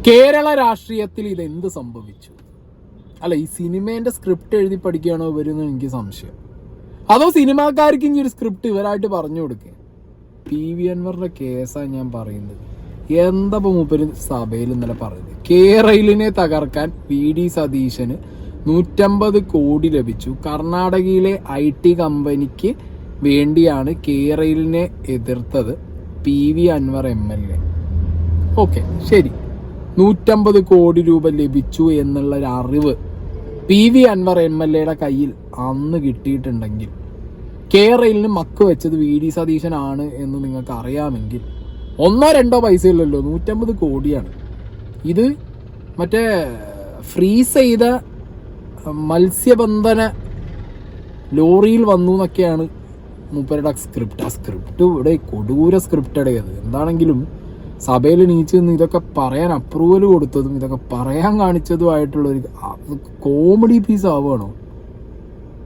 കേരള രാഷ്ട്രീയത്തിൽ ഇതെന്ത് സംഭവിച്ചു? അല്ല, ഈ സിനിമേന്റെ സ്ക്രിപ്റ്റ് എഴുതി പഠിക്കുകയാണോ ഇവരെന്ന് എനിക്ക് സംശയം. അതോ സിനിമാക്കാർക്ക് ഇനി ഒരു സ്ക്രിപ്റ്റ് ഇവരായിട്ട് പറഞ്ഞു കൊടുക്കുക? PV അൻവറിന്റെ കേസാണ് ഞാൻ പറയുന്നത്. എന്താ മൂപ്പര് സഭയിൽ ഇന്നലെ പറയുന്നത്? കേരളിനെ തകർക്കാൻ VD സതീശന് 150 കോടി ലഭിച്ചു. കർണാടകയിലെ IT കമ്പനിക്ക് വേണ്ടിയാണ് കേരളിനെ എതിർത്തത് PV അൻവർ MLA. ഓക്കെ, ശരി, 150 കോടി രൂപ ലഭിച്ചു എന്നുള്ള ഒരു അറിവ് PV അൻവർ MLAയുടെ കയ്യിൽ അന്ന് കിട്ടിയിട്ടുണ്ടെങ്കിൽ, കേരളിന് മക്ക് വെച്ചത് VD സതീശനാണ് എന്ന് നിങ്ങൾക്ക് അറിയാമെങ്കിൽ, 1-2 പൈസ ഇല്ലല്ലോ, 150 കോടിയാണ്. ഇത് മറ്റേ ഫ്രീസ് ചെയ്ത മത്സ്യബന്ധന ലോറിയിൽ വന്നു എന്നൊക്കെയാണ് മൂപ്പരുടെ സ്ക്രിപ്റ്റ്. ആ സ്ക്രിപ്റ്റ് ഇവിടെ കൊടൂര സ്ക്രിപ്റ്റ് അടയത്. എന്താണെങ്കിലും സഭയിൽ നീച്ച് നിന്ന് ഇതൊക്കെ പറയാൻ അപ്രൂവൽ കൊടുത്തതും ഇതൊക്കെ പറയാൻ കാണിച്ചതുമായിട്ടുള്ളൊരു കോമഡി പീസ് ആവുകയാണോ?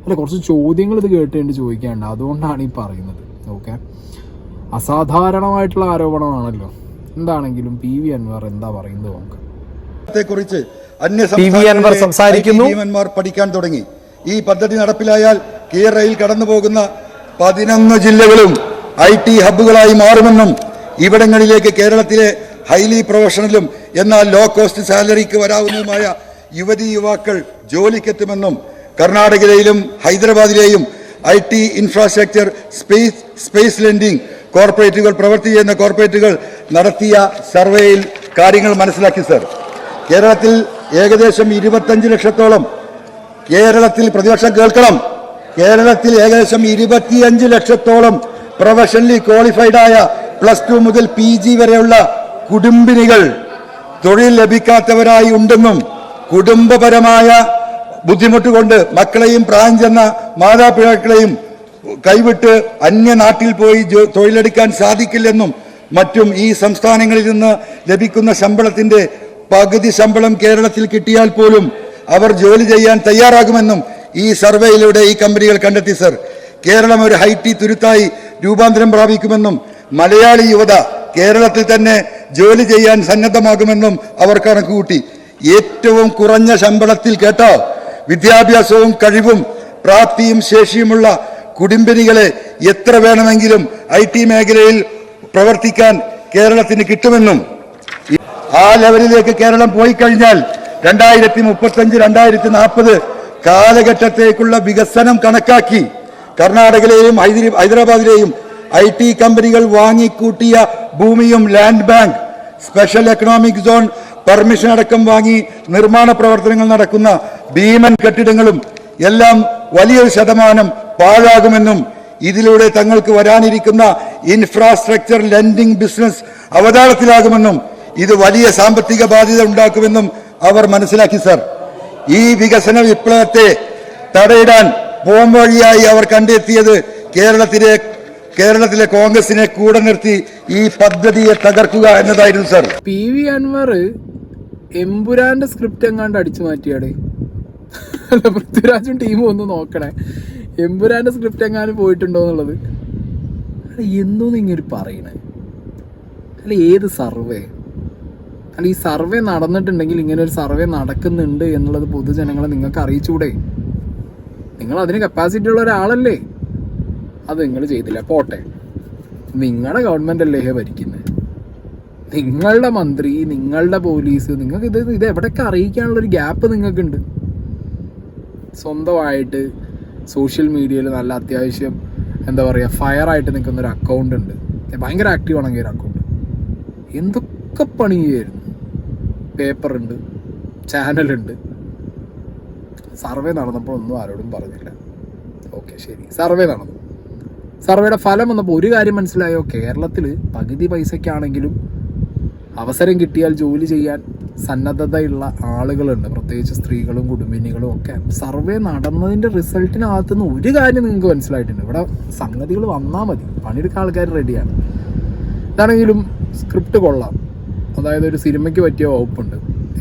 അല്ല, കുറച്ച് ചോദ്യങ്ങൾ ഇത് കേട്ടുകൊണ്ട് ചോദിക്കാണ്ട്, അതുകൊണ്ടാണ് ഈ പറയുന്നത്. ഓക്കെ, അസാധാരണമായിട്ടുള്ള ആരോപണമാണല്ലോ. എന്താണെങ്കിലും PV അൻവർ എന്താ പറയുന്നത് നോക്കാം. PV അൻവർ സംസാരിക്കുന്നു. പഠിക്കാൻ തുടങ്ങി. ഈ പദ്ധതി നടപ്പിലായാൽ കേരളയിൽ കടന്നു പോകുന്ന 11 ജില്ലകളും IT ഹബ്ബുകളായി മാറുമെന്നും ഇവിടങ്ങളിലേക്ക് കേരളത്തിലെ ഹൈലി പ്രൊഫഷണലും എന്നാൽ ലോ കോസ്റ്റ് സാലറിക്ക് വരാവുന്നതുമായ യുവതീ-യുവാക്കൾ ജോലിക്കെത്തുമെന്നും കർണാടകയിലെയും ഹൈദരാബാദിലെയും IT ഇൻഫ്രാസ്ട്രക്ചർ സ്പേസ് ലെൻഡിംഗ് കോർപ്പറേറ്റുകൾ പ്രവർത്തി ചെയ്യുന്ന കോർപ്പറേറ്റുകൾ നടത്തിയ സർവേയിൽ കാര്യങ്ങൾ മനസ്സിലാക്കി. സർ, കേരളത്തിൽ ഏകദേശം 25 ലക്ഷത്തോളം, കേരളത്തിൽ പ്രതിപക്ഷം കേൾക്കണം, കേരളത്തിൽ ഏകദേശം 25 ലക്ഷത്തോളം പ്രൊഫഷണലി ക്വാളിഫൈഡായ +2 മുതൽ PG വരെയുള്ള കുടുംബിനികൾ തൊഴിൽ ലഭിക്കാത്തവരായി ഉണ്ടെന്നും കുടുംബപരമായ ബുദ്ധിമുട്ട് കൊണ്ട് മക്കളെയും പ്രായം ചെന്ന മാതാപിതാക്കളെയും കൈവിട്ട് അന്യനാട്ടിൽ പോയി തൊഴിലെടുക്കാൻ സാധിക്കില്ലെന്നും മറ്റും ഈ സംസ്ഥാനങ്ങളിൽ നിന്ന് ലഭിക്കുന്ന ശമ്പളത്തിന്റെ പകുതി ശമ്പളം കേരളത്തിൽ കിട്ടിയാൽ പോലും അവർ ജോലി ചെയ്യാൻ തയ്യാറാകുമെന്നും ഈ സർവേയിലൂടെ ഈ കമ്പനികൾ കണ്ടെത്തി. സർ, കേരളം ഒരു IT തുരുത്തായി രൂപാന്തരം പ്രാപിക്കുമെന്നും മലയാളി യുവത കേരളത്തിൽ തന്നെ ജോലി ചെയ്യാൻ സന്നദ്ധമാകുമെന്നും അവർ കണക്കുകൂട്ടി. ഏറ്റവും കുറഞ്ഞ ശമ്പളത്തിൽ കേട്ടോ, വിദ്യാഭ്യാസവും കഴിവും പ്രാപ്തിയും ശേഷിയുമുള്ള കുടുംബിനികളെ എത്ര വേണമെങ്കിലും IT മേഖലയിൽ പ്രവർത്തിക്കാൻ കേരളത്തിന് കിട്ടുമെന്നും ആ ലെവലിലേക്ക് കേരളം പോയി കഴിഞ്ഞാൽ 2035-2040 കാലഘട്ടത്തേക്കുള്ള വികസനം കണക്കാക്കി കർണാടകയിലെയും ഹൈദരാബാദിലെയും IT കമ്പനികൾ വാങ്ങിക്കൂട്ടിയ ഭൂമിയും land bank, special economic zone permission അടക്കം വാങ്ങി നിർമ്മാണ പ്രവർത്തനങ്ങൾ നടക്കുന്ന ഭീമൻ കെട്ടിടങ്ങളും എല്ലാം വലിയൊരു ശതമാനം പാഴാകുമെന്നും ഇതിലൂടെ തങ്ങൾക്ക് വരാനിരിക്കുന്ന ഇൻഫ്രാസ്ട്രക്ചർ ലെൻഡിംഗ് ബിസിനസ് അവതാളത്തിലാകുമെന്നും ഇത് വലിയ സാമ്പത്തിക ബാധ്യത ഉണ്ടാക്കുമെന്നും അവർ മനസ്സിലാക്കി. സർ, ഈ വികസന വിപ്ലവത്തെ തടയിടാൻ പോംവഴിയായി അവർ കണ്ടെത്തിയത് കേരളത്തിലെ കോൺഗ്രസിനെ കൂടെ നിർത്തി ഈ പദ്ധതിയെ തകർക്കുക എന്നതായിരുന്നു. സർ, PV അൻവർ എമ്പുരാന്റെ സ്ക്രിപ്റ്റ് എങ്ങാണ്ട് അടിച്ചു മാറ്റിയാടേ. അല്ല, പൃഥ്വിരാജും ടീമും ഒന്ന് നോക്കണേ, എമ്പുരാന്റെ സ്ക്രിപ്റ്റ് എങ്ങാനും പോയിട്ടുണ്ടോ എന്നുള്ളത്. അല്ല, എന്തോന്ന് ഇങ്ങനെ പറയണേ? അല്ല, ഏത് സർവേ? അല്ല, ഈ സർവേ നടന്നിട്ടുണ്ടെങ്കിൽ ഇങ്ങനെ ഒരു സർവേ നടക്കുന്നുണ്ട് എന്നുള്ളത് പൊതുജനങ്ങളെ നിങ്ങൾക്ക് അറിയിച്ചൂടെ? നിങ്ങൾ അതിന് കപ്പാസിറ്റി ഉള്ള ഒരാളല്ലേ? അത് നിങ്ങൾ ചെയ്തില്ല, പോട്ടെ. നിങ്ങളുടെ ഗവൺമെന്റ് അല്ലേ ഭരിക്കുന്നത്? നിങ്ങളുടെ മന്ത്രി, നിങ്ങളുടെ പോലീസ്, നിങ്ങൾക്ക് ഇത് എവിടെയൊക്കെ അറിയിക്കാനുള്ളൊരു ഗ്യാപ്പ് നിങ്ങൾക്കുണ്ട്. സ്വന്തമായിട്ട് സോഷ്യൽ മീഡിയയിൽ നല്ല അത്യാവശ്യം എന്താ പറയുക ഫയറായിട്ട് നിൽക്കുന്നൊരു അക്കൗണ്ട് ഉണ്ട്, ഭയങ്കര ആക്റ്റീവ് ആണെങ്കിൽ ഒരു അക്കൗണ്ട്. എന്തൊക്കെ പണി ചെയ്യായിരുന്നു. പേപ്പറുണ്ട്, ചാനലുണ്ട്. സർവേ നടന്നപ്പോൾ ഒന്നും ആരോടും പറഞ്ഞില്ല. ഓക്കെ, ശരി, സർവേ നടന്നു. സർവേയുടെ ഫലം വന്നപ്പോൾ ഒരു കാര്യം മനസ്സിലായോ? കേരളത്തിൽ പകുതി പൈസയ്ക്കാണെങ്കിലും അവസരം കിട്ടിയാൽ ജോലി ചെയ്യാൻ സന്നദ്ധതയുള്ള ആളുകളുണ്ട്, പ്രത്യേകിച്ച് സ്ത്രീകളും കുടുംബിനികളും ഒക്കെ. സർവേ നടന്നതിൻ്റെ റിസൾട്ടിനകത്തുനിന്ന് ഒരു കാര്യം നിങ്ങൾക്ക് മനസ്സിലായിട്ടുണ്ട്, ഇവിടെ സംഗതികൾ വന്നാൽ മതി, പണിയെടുക്കാൻ ആൾക്കാർ റെഡിയാണ്. ഇതാണെങ്കിലും സ്ക്രിപ്റ്റ് കൊള്ളാം. അതായത് ഒരു സിനിമയ്ക്ക് പറ്റിയ വകുപ്പുണ്ട്.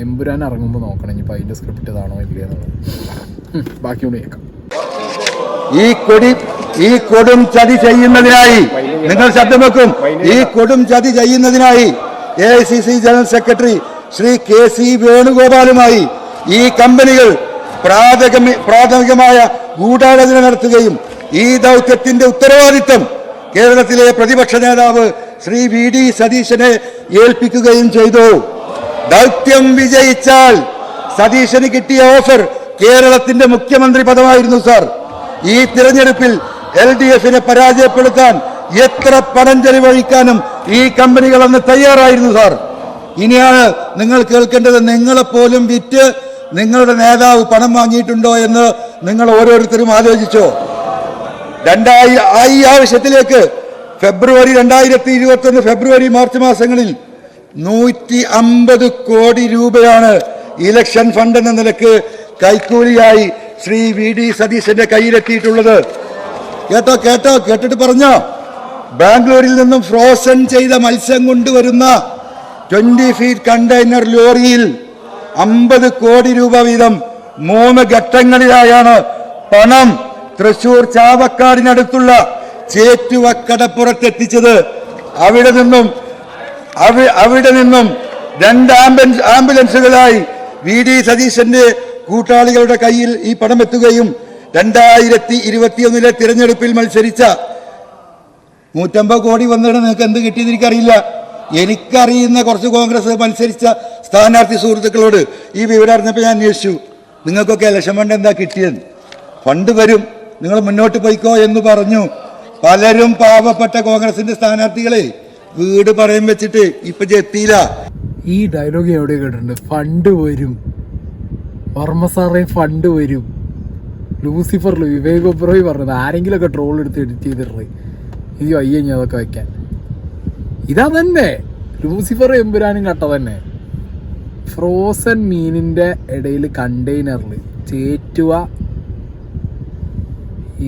എമ്പുരാൻ ഇറങ്ങുമ്പോൾ നോക്കണം ഇനിയിപ്പോൾ അതിൻ്റെ സ്ക്രിപ്റ്റ് ഇതാണോ ഇല്ല എന്നുള്ളത്. ബാക്കി കൊണ്ട് കേൾക്കാം. ഈ കൊടും ചതി ചെയ്യുന്നതിനായി നിങ്ങൾ ശബ്ദം വെക്കും. ഈ കൊടും ചതി ചെയ്യുന്നതിനായി AICC general secretary Shri KC വേണുഗോപാലുമായി ഈ കമ്പനികൾ പ്രാഥമികമായ ഗൂഢാലോചന നടത്തുകയും ഈ ദൗത്യത്തിന്റെ ഉത്തരവാദിത്തം കേരളത്തിലെ പ്രതിപക്ഷ നേതാവ് ശ്രീ VD സതീശനെ ഏൽപ്പിക്കുകയും ചെയ്തു. ദൗത്യം വിജയിച്ചാൽ സതീശന് കിട്ടിയ ഓഫർ കേരളത്തിന്റെ മുഖ്യമന്ത്രി പദമായിരുന്നു സാർ. ഈ തിരഞ്ഞെടുപ്പിൽ LDFനെ പരാജയപ്പെടുത്താൻ എത്ര പണം ചെലവഴിക്കാനും ഈ കമ്പനികൾ അന്ന് തയ്യാറായിരുന്നു സാർ. ഇനിയാണ് നിങ്ങൾ കേൾക്കേണ്ടത്, നിങ്ങളെപ്പോലും വിറ്റ് നിങ്ങളുടെ നേതാവ് പണം വാങ്ങിയിട്ടുണ്ടോ എന്ന് നിങ്ങൾ ഓരോരുത്തരും ആലോചിച്ചോ. ഈ ആവശ്യത്തിലേക്ക് ഫെബ്രുവരി 2021 ഫെബ്രുവരി മാർച്ച് മാസങ്ങളിൽ 150 കോടി രൂപയാണ് ഇലക്ഷൻ ഫണ്ട് എന്ന നിലക്ക് കൈക്കൂലിയായി ശ്രീ VD സതീശന്റെ കയ്യിലെത്തിയിട്ടുള്ളത്. കേട്ടിട്ട് പറഞ്ഞോ. ബാംഗ്ലൂരിൽ നിന്നും ഫ്രോസൺ ചെയ്ത മത്സ്യം കൊണ്ടുവരുന്ന 20 ഫീറ്റ് കണ്ടെയ്നർ ലോറിയിൽ 50 കോടി രൂപ വീതം 3 ഘട്ടങ്ങളിലായാണ് പണം തൃശൂർ ചാവക്കാടിനടുത്തുള്ള ചേറ്റുവക്കടപ്പുറത്തെത്തിച്ചത്. അവിടെ നിന്നും 2 ആംബുലൻസുകളായി VD സതീശന്റെ കൂട്ടാളികളുടെ കയ്യിൽ ഈ പണം എത്തുകയും 2021 തിരഞ്ഞെടുപ്പിൽ മത്സരിച്ച 150 കോടി വന്നിട്ട് നിങ്ങൾക്ക് എന്ത് കിട്ടിയെന്ന് എനിക്കറിയില്ല. എനിക്കറിയുന്ന കുറച്ച് കോൺഗ്രസ് മത്സരിച്ച സ്ഥാനാർത്ഥി സുഹൃത്തുക്കളോട് ഈ വിവരം അറിഞ്ഞപ്പോൾ ഞാൻ അന്വേഷിച്ചു, നിങ്ങൾക്കൊക്കെ ഇലക്ഷൻ ഫണ്ട് എന്താ കിട്ടിയത്? ഫണ്ട് വരും, നിങ്ങൾ മുന്നോട്ട് പോയിക്കോ എന്ന് പറഞ്ഞു. പലരും പാവപ്പെട്ട കോൺഗ്രസിന്റെ സ്ഥാനാർത്ഥികളെ വീട് പറയം വെച്ചിട്ട് ഇപ്പൊ എത്തിയില്ല. ഈ ഡയലോഗ് എവിടെ കേട്ടിട്ടുണ്ട്? ഫണ്ട് വരും, വർമ്മ സാറേ ഫണ്ട് വരും. ലൂസിഫറിൽ വിവേക് ഒബ്രോയ് പറഞ്ഞത്, ആരെങ്കിലുമൊക്കെ ട്രോൾ എടുത്ത് എഡിറ്റ് ചെയ്തിട്ടേ ഇത് അയ്യ ഞാൻ അതൊക്കെ വയ്ക്കാൻ. ഇതാ തന്നെ ലൂസിഫർ എമ്പുരാനും കട്ട തന്നെ. ഫ്രോസൺ മീനിന്റെ ഇടയിൽ കണ്ടെയ്നറിൽ ചേറ്റുവ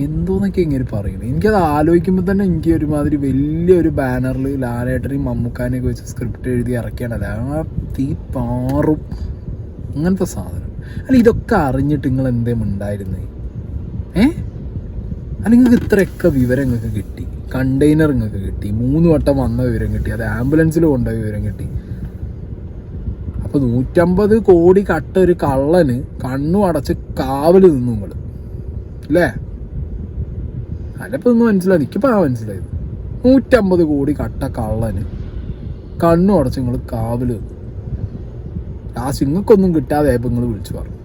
എന്തോന്നൊക്കെ ഇങ്ങനെ പറയുന്നത്. എനിക്കത് ആലോചിക്കുമ്പോൾ തന്നെ എനിക്ക് ഒരുമാതിരി വലിയൊരു ബാനറിൽ ലാലേട്ടനെയും മമ്മൂക്കാനെയൊക്കെ വെച്ച് സ്ക്രിപ്റ്റ് എഴുതി ഇറക്കിയാണല്ല, ആ തീ പാറും അങ്ങനത്തെ സാധനം. അല്ല, ഇതൊക്കെ അറിഞ്ഞിട്ട് നിങ്ങൾ എന്തേലും ഉണ്ടായിരുന്നേ? അല്ല, നിങ്ങൾക്ക് ഇത്രയൊക്കെ വിവരം നിങ്ങൾക്ക് കിട്ടി, കണ്ടെയ്നർ നിങ്ങൾക്ക് കിട്ടി, 3 വട്ടം വന്ന വിവരം കിട്ടി, അത് ആംബുലൻസിൽ കൊണ്ടുപോയ വിവരം കിട്ടി. അപ്പോൾ 150 കോടി കട്ട ഒരു കള്ളന് കണ്ണും അടച്ച് കാവൽ നിന്നു നിങ്ങൾ അല്ലേ? അല്ലപ്പോൾ ഒന്നും മനസ്സിലായി, എനിക്കിപ്പോൾ മനസ്സിലായത് 150 കോടി കട്ട കള്ളന് കണ്ണും അടച്ച് നിങ്ങൾ കാവൽ നിന്നു. ലാസ്റ്റ് നിങ്ങൾക്കൊന്നും കിട്ടാതെ ആയപ്പോൾ നിങ്ങൾ വിളിച്ചു പറഞ്ഞു.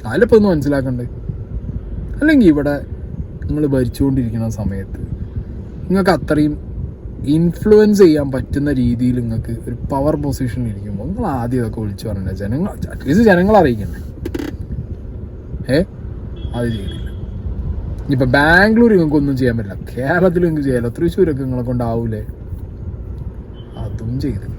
അതിലിപ്പോൾ ഒന്ന് മനസ്സിലാക്കണ്ടേ? അല്ലെങ്കിൽ ഇവിടെ നിങ്ങൾ ഭരിച്ചുകൊണ്ടിരിക്കുന്ന സമയത്ത് നിങ്ങൾക്ക് അത്രയും ഇൻഫ്ലുവൻസ് ചെയ്യാൻ പറ്റുന്ന രീതിയിൽ നിങ്ങൾക്ക് ഒരു പവർ പൊസിഷൻ ഇരിക്കുമ്പോൾ നിങ്ങൾ ആദ്യം ഇതൊക്കെ വിളിച്ചു പറഞ്ഞില്ല. അറ്റ്ലീസ്റ്റ് ജനങ്ങളെ അറിയിക്കണ്ടേ? അത് ചെയ്തില്ല. ഇനിയിപ്പോൾ ബാംഗ്ലൂർ നിങ്ങൾക്കൊന്നും ചെയ്യാൻ പറ്റില്ല, കേരളത്തിൽ നിങ്ങൾക്ക് ചെയ്യാമല്ലോ, തൃശ്ശൂരൊക്കെ നിങ്ങളെ കൊണ്ടാവൂലേ? അതും ചെയ്തില്ല.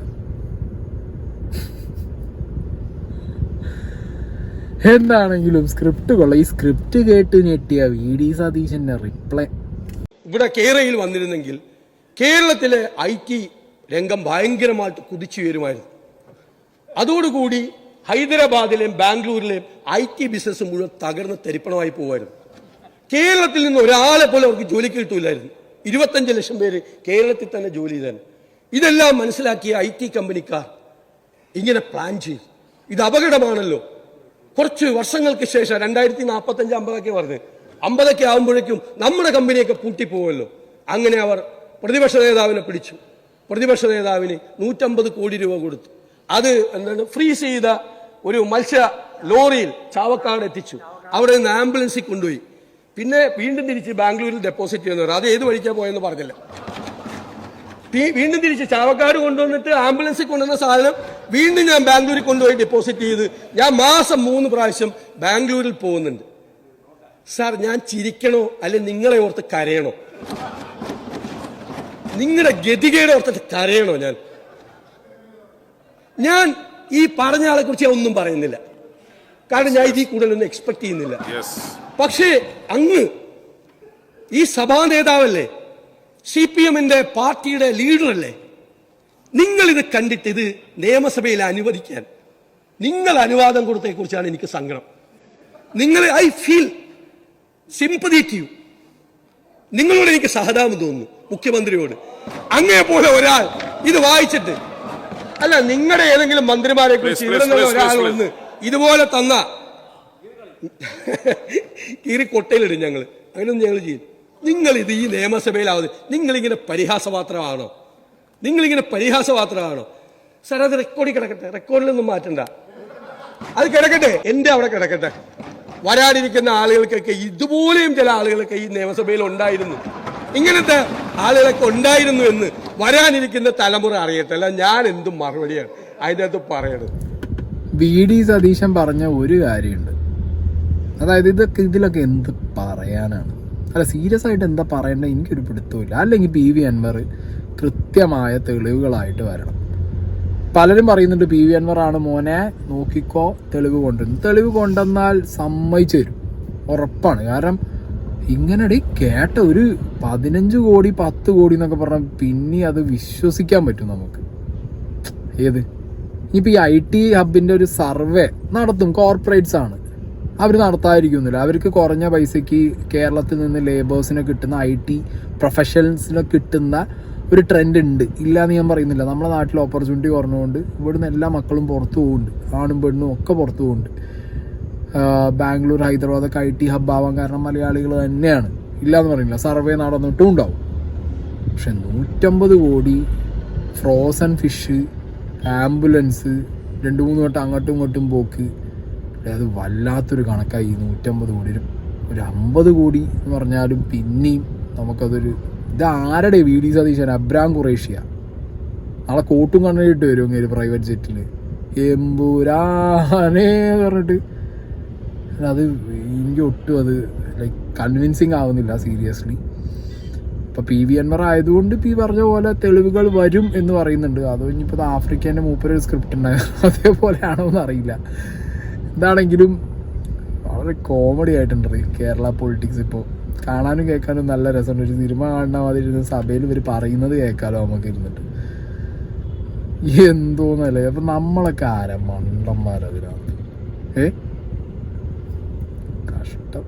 എന്താണെങ്കിലും സ്ക്രിപ്റ്റ് കൊള്ളാം. ഈ സ്ക്രിപ്റ്റ് കേട്ട് ഞെട്ടിയ VD സതീശന്റെ റിപ്ലൈ. ഇവിടെ കേരളയിൽ വന്നിരുന്നെങ്കിൽ കേരളത്തിലെ IT രംഗം ഭയങ്കരമായിട്ട് കുതിച്ചുയരുമായിരുന്നു. അതോടുകൂടി ഹൈദരാബാദിലെയും ബാംഗ്ലൂരിലെയും IT ബിസിനസ് മുഴുവൻ തകർന്ന് തരിപ്പണമായി പോകുമായിരുന്നു. കേരളത്തിൽ നിന്ന് ഒരാളെ പോലെ അവർക്ക് ജോലിക്ക് കിട്ടൂലായിരുന്നു. 25 ലക്ഷം പേര് കേരളത്തിൽ തന്നെ ജോലി ചെയ്താൽ. ഇതെല്ലാം മനസ്സിലാക്കിയ IT കമ്പനിക്കാർ ഇങ്ങനെ പ്ലാൻ ചെയ്തു. ഇത് അപകടമാണല്ലോ. കുറച്ച് വർഷങ്ങൾക്ക് ശേഷം 2045 50 പറഞ്ഞ് 50 ആകുമ്പോഴേക്കും നമ്മുടെ കമ്പനിയൊക്കെ പൂട്ടിപ്പോവല്ലോ. അങ്ങനെ അവർ പ്രതിപക്ഷ നേതാവിനെ പിടിച്ചു. പ്രതിപക്ഷ നേതാവിന് 150 കോടി രൂപ കൊടുത്തു. അത് എന്താണ്, ഫ്രീസ് ചെയ്ത ഒരു മത്സ്യ ലോറിയിൽ ചാവക്കാട് എത്തിച്ചു. അവിടെ നിന്ന് ആംബുലൻസിൽ കൊണ്ടുപോയി. പിന്നെ വീണ്ടും തിരിച്ച് ബാംഗ്ലൂരിൽ ഡെപ്പോസിറ്റ് ചെയ്യുന്നവർ അത് ഏത് വഴിക്കാ പോയെന്ന് പറഞ്ഞില്ല. വീണ്ടും തിരിച്ച് ചാവക്കാട് കൊണ്ടുവന്നിട്ട് ആംബുലൻസിൽ കൊണ്ടുവന്ന സാധനം വീണ്ടും ഞാൻ ബാംഗ്ലൂരിൽ കൊണ്ടുപോയി ഡെപ്പോസിറ്റ് ചെയ്ത് ഞാൻ മാസം 3 പ്രാവശ്യം ബാംഗ്ലൂരിൽ പോകുന്നുണ്ട്. സാർ, ഞാൻ ചിരിക്കണോ അല്ലെ നിങ്ങളെ ഓർത്ത് കരയണോ? നിങ്ങളുടെ ഗതികേടെ ഓർത്തിട്ട് കരയണോ? ഞാൻ ഈ പറഞ്ഞ ആളെ കുറിച്ച് ഞാൻ ഒന്നും പറയുന്നില്ല, കാരണം ഞാൻ ഇതിൽ കൂടുതലൊന്നും എക്സ്പെക്ട് ചെയ്യുന്നില്ല. പക്ഷേ അങ്ങ് ഈ സഭാ നേതാവല്ലേ, CPM-ന്റെ പാർട്ടിയുടെ ലീഡറല്ലേ, നിങ്ങളിത് കണ്ടിട്ട് ഇത് നിയമസഭയിൽ അനുവദിക്കാൻ നിങ്ങൾ അനുവാദം കൊടുത്തതിനെ കുറിച്ചാണ് എനിക്ക് സങ്കടം. I feel sympathy to you. നിങ്ങളോട് എനിക്ക് സഹതാപം തോന്നുന്നു, മുഖ്യമന്ത്രിയോട്. അങ്ങേ പോലെ ഒരാൾ ഇത് വായിച്ചിട്ട് അല്ല, നിങ്ങളുടെ ഏതെങ്കിലും മന്ത്രിമാരെ കുറിച്ച് ഇവിടെ നിന്ന് ഒരാൾ വന്ന് ഇതുപോലെ തന്ന കീറി കൊട്ടയിലിടും ഞങ്ങൾ. അങ്ങനെയൊന്നും ഞങ്ങൾ ചെയ്യും. നിങ്ങൾ ഇത് ഈ നിയമസഭയിലാവുന്നത് നിങ്ങളിങ്ങനെ പരിഹാസപാത്രമാണോ? സാർ, അത് റെക്കോർഡിൽ കിടക്കട്ടെ, റെക്കോർഡിലൊന്നും മാറ്റണ്ട, അത് കിടക്കട്ടെ, എന്റെ അവിടെ കിടക്കട്ടെ. വരാനിരിക്കുന്ന ആളുകൾക്കൊക്കെ ഇതുപോലെയും ചില ആളുകളൊക്കെ ഈ നിയമസഭയിൽ ഉണ്ടായിരുന്നു, ഇങ്ങനത്തെ ആളുകളൊക്കെ ഉണ്ടായിരുന്നു എന്ന് വരാനിരിക്കുന്ന തലമുറ അറിയട്ടെ. അല്ല ഞാൻ എന്തും മറുപടിയാണ് അതിൻ്റെ അകത്ത് പറയണത്. VD സതീശൻ പറഞ്ഞ ഒരു കാര്യമുണ്ട്, അതായത് ഇതിലൊക്കെ എന്ത് പറയാനാണ്? അല്ല, സീരിയസ് ആയിട്ട് എന്താ പറയേണ്ടത് എനിക്കൊരു പിടുത്തമില്ല. അല്ലെങ്കിൽ PV അൻവർ കൃത്യമായ തെളിവുകളായിട്ട് വരണം. പലരും പറയുന്നുണ്ട് PV അൻവർ ആണ് മോനെ നോക്കിക്കോ തെളിവ് കൊണ്ടുവരുന്നു. തെളിവ് കൊണ്ടുവന്നാൽ സമ്മതിച്ചു തരും, ഉറപ്പാണ്. കാരണം ഇങ്ങനെ കേട്ട ഒരു 15 കോടി 10 കോടി എന്നൊക്കെ പറഞ്ഞാൽ പിന്നെ അത് വിശ്വസിക്കാൻ പറ്റും നമുക്ക്. ഏത് ഇനിയിപ്പോൾ ഈ IT ഹബിൻ്റെ ഒരു സർവേ നടത്തും, കോർപ്പറേറ്റ്സ് ആണ്, അവർ നടത്താതിരിക്കുന്നില്ല. അവർക്ക് കുറഞ്ഞ പൈസയ്ക്ക് കേരളത്തിൽ നിന്ന് ലേബേഴ്സിനെ കിട്ടുന്ന IT പ്രൊഫഷണൽസിനെ കിട്ടുന്ന ഒരു ട്രെൻഡ് ഉണ്ട്, ഇല്ലയെന്ന് ഞാൻ പറയുന്നില്ല. നമ്മുടെ നാട്ടിൽ ഓപ്പർച്യൂണിറ്റി കുറഞ്ഞുകൊണ്ട് ഇവിടുന്ന് എല്ലാ മക്കളും പുറത്തു പോകുന്നുണ്ട്, ആണും പെണ്ണും ഒക്കെ പുറത്തു പോകുന്നുണ്ട്. ബാംഗ്ലൂർ, ഹൈദരാബാദൊക്കെ IT ഹബ് ആവാൻ കാരണം മലയാളികൾ തന്നെയാണ്, ഇല്ലയെന്ന് പറയുന്നില്ല. സർവേ നടന്നിട്ടും ഉണ്ടാവും. പക്ഷെ 150 കോടി ഫ്രോസൺ ഫിഷ്, ആംബുലൻസ്, 2-3 വട്ടം അങ്ങോട്ടും ഇങ്ങോട്ടും പോക്ക്, അത് വല്ലാത്തൊരു കണക്കായി. 150 കോടി, ഒരു 50 കോടി എന്ന് പറഞ്ഞാലും പിന്നെയും നമുക്കതൊരു ഇതാരുടെ VD സതീശൻ, അബ്രാം ഖുറേഷ്യ നാളെ കോട്ടും കണ്ടിട്ട് വരും ഇങ്ങനെ പ്രൈവറ്റ് ജെറ്റിൽ എമ്പൂരാനേ പറഞ്ഞിട്ട്. അത് എനിക്ക് ഒട്ടും അത് ലൈക്ക് കൺവിൻസിങ് ആവുന്നില്ല സീരിയസ്ലി. ഇപ്പം PV അൻവർ ആയതുകൊണ്ട് ഈ പറഞ്ഞ പോലെ തെളിവുകൾ വരും എന്ന് പറയുന്നുണ്ട്. അതോ ഇനിയിപ്പോൾ ആഫ്രിക്കേൻ്റെ മൂപ്പര് സ്ക്രിപ്റ്റ് ഉണ്ടായിരുന്നു അതേപോലെയാണോ എന്ന് അറിയില്ല. എന്താണെങ്കിലും വളരെ കോമഡി ആയിട്ടുണ്ട് കേരള പൊളിറ്റിക്സ്. ഇപ്പോൾ കാണാനും കേൾക്കാനും നല്ല രസമുണ്ട്. ഒരു സിനിമ കാണുന്ന മാതിരി ഇരുന്ന് സഭയിൽ ഇവർ പറയുന്നത് കേൾക്കാമല്ലോ നമുക്ക് ഇരുന്നിട്ട്. എന്തോന്നല്ലേ, അപ്പം നമ്മളൊക്കെ ആരാ മണ്ടന്മാരതിനകത്ത്. കഷ്ടം.